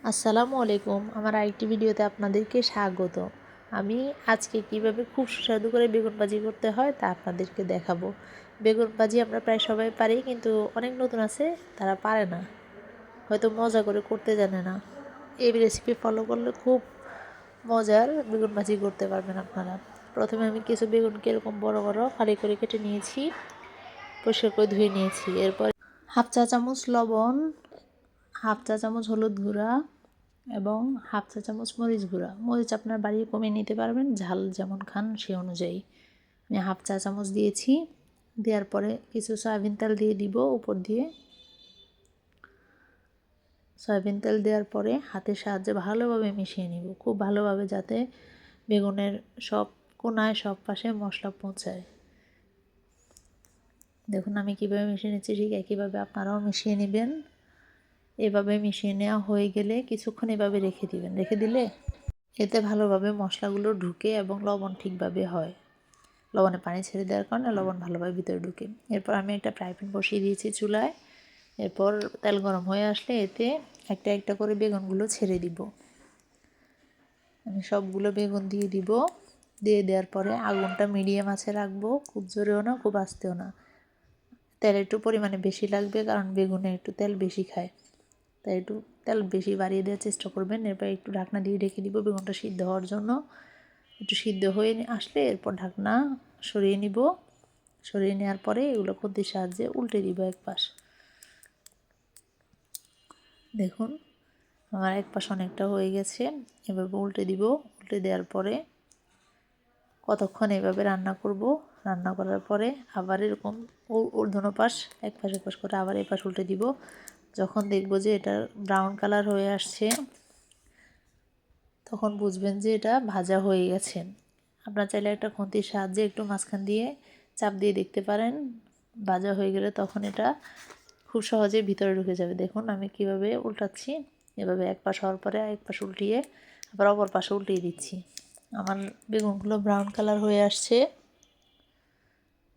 আসসালামু আলাইকুম। আমার আরেকটি ভিডিওতে আপনাদেরকে স্বাগত। আমি আজকে কিভাবে খুব সুস্বাদু করে বেগুন ভাজি করতে হয় তা আপনাদেরকে দেখাবো। বেগুন ভাজি আমরা প্রায় সবাই পারি, কিন্তু অনেক নতুন আছে তারা পারে না, হয়তো মজা করে করতে জানে না। এই রেসিপি ফলো করলে খুব মজার বেগুন ভাজি করতে পারবেন আপনারা। প্রথমে আমি কিছু বেগুনকে এরকম বড় বড় ফালি করে কেটে নিয়েছি, পরিষ্কার করে ধুয়ে নিয়েছি। এরপর হাফ চা চামচ লবণ, হাফ চা চামচ হলুদ গুঁড়া এবং হাফ চা চামচ মরিচ গুঁড়া। মরিচ আপনার বাড়িয়ে কমিয়ে নিতে পারবেন, ঝাল যেমন খান সে অনুযায়ী। আমি হাফ চা চামচ দিয়েছি। দেওয়ার পরে কিছু সয়াবিন তেল দিয়ে দিব উপর দিয়ে। সয়াবিন তেল দেওয়ার পরে হাতের সাহায্যে ভালোভাবে মিশিয়ে নিব, খুব ভালোভাবে, যাতে বেগুনের সব কোনায় সব পাশে মশলা পৌঁছায়। দেখুন আমি কীভাবে মিশিয়ে নিচ্ছি, ঠিক একইভাবে আপনারাও মিশিয়ে নেবেন। এভাবে মিশিয়ে নেওয়া হয়ে গেলে কিছুক্ষণ এভাবে রেখে দিবেন। রেখে দিলে এতে ভালোভাবে মশলাগুলো ঢুকে এবং লবণ ঠিকভাবে হয়। লবণে পানি ছেড়ে দেওয়ার কারণে লবণ ভালোভাবে ভিতরে ঢুকে। এরপর আমি একটা ফ্রাই প্যান বসিয়ে দিয়েছি চুলায়। এরপর তেল গরম হয়ে আসলে এতে একটা একটা করে বেগুনগুলো ছেড়ে দিব। আমি সবগুলো বেগুন দিয়ে দিব। দিয়ে দেওয়ার পরে আগুনটা মিডিয়াম আঁচে রাখবো, খুব জোরেও না খুব আস্তেও না। তেল একটু পরিমাণে বেশি লাগবে, কারণ বেগুনে একটু তেল বেশি খায়, তাই একটু তেল বেশি বাড়িয়ে দেওয়ার চেষ্টা করবেন। এরপর একটু ঢাকনা দিয়ে রেখে দিব বেগুনটা সিদ্ধ হওয়ার জন্য। একটু সিদ্ধ হয়ে আসলে এরপর ঢাকনা সরিয়ে নিব। সরিয়ে নেওয়ার পরে এগুলো খুন্তির সাহায্যে উল্টে দিব এক পাশ। দেখুন আমার এক পাশ অনেকটা হয়ে গেছে। এভাবে উল্টে দিব। উল্টে দেওয়ার পরে কতক্ষণ এভাবে রান্না করব। রান্না করার পরে আবার এরকম ঊর্ধ্বনো পাশ এক পাশ করে আবার এই পাশ উল্টে দিব। যখন দেখব যে এটা ব্রাউন কালার হয়ে আসছে, তখন বুঝবেন যে এটা ভাজা হয়ে গেছে। আপনার চাইলে একটা খুন্তির সাহায্যে একটু মাঝখান দিয়ে চাপ দিয়ে দেখতে পারেন। ভাজা হয়ে গেলে তখন এটা খুব সহজেই ভিতরে ঢুকে যাবে। দেখুন আমি কিভাবে উল্টাচ্ছি। এভাবে এক পাশ হওয়ার পরে এক পাশ উল্টিয়ে আবার অপর পাশে উল্টিয়ে দিচ্ছি। আমার বেগুনগুলো ব্রাউন কালার হয়ে আসছে,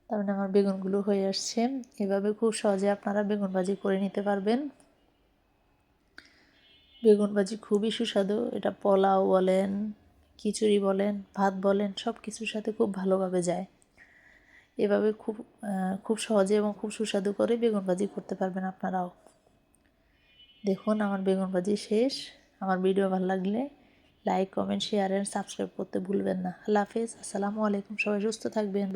তার মানে আমার বেগুনগুলো হয়ে আসছে। এভাবে খুব সহজে আপনারা বেগুন ভাজি করে নিতে পারবেন। বেগুন ভাজি খুবই সুস্বাদু। এটা পোলাও বলেন, খিচুড়ি বলেন, ভাত বলেন, সব কিছুর সাথে খুব ভালোভাবে যায়। এভাবে খুব সহজে এবং খুব সুস্বাদু করে বেগুন ভাজি করতে পারবেন আপনারাও। দেখুন আমার বেগুন ভাজি শেষ। আমার ভিডিও ভালো লাগলে like, comment, share and subscribe করতে ভুলবেন না। আল্লাহ হাফেজ। আসসালামু আলাইকুম। সবাই সুস্থ থাকবেন।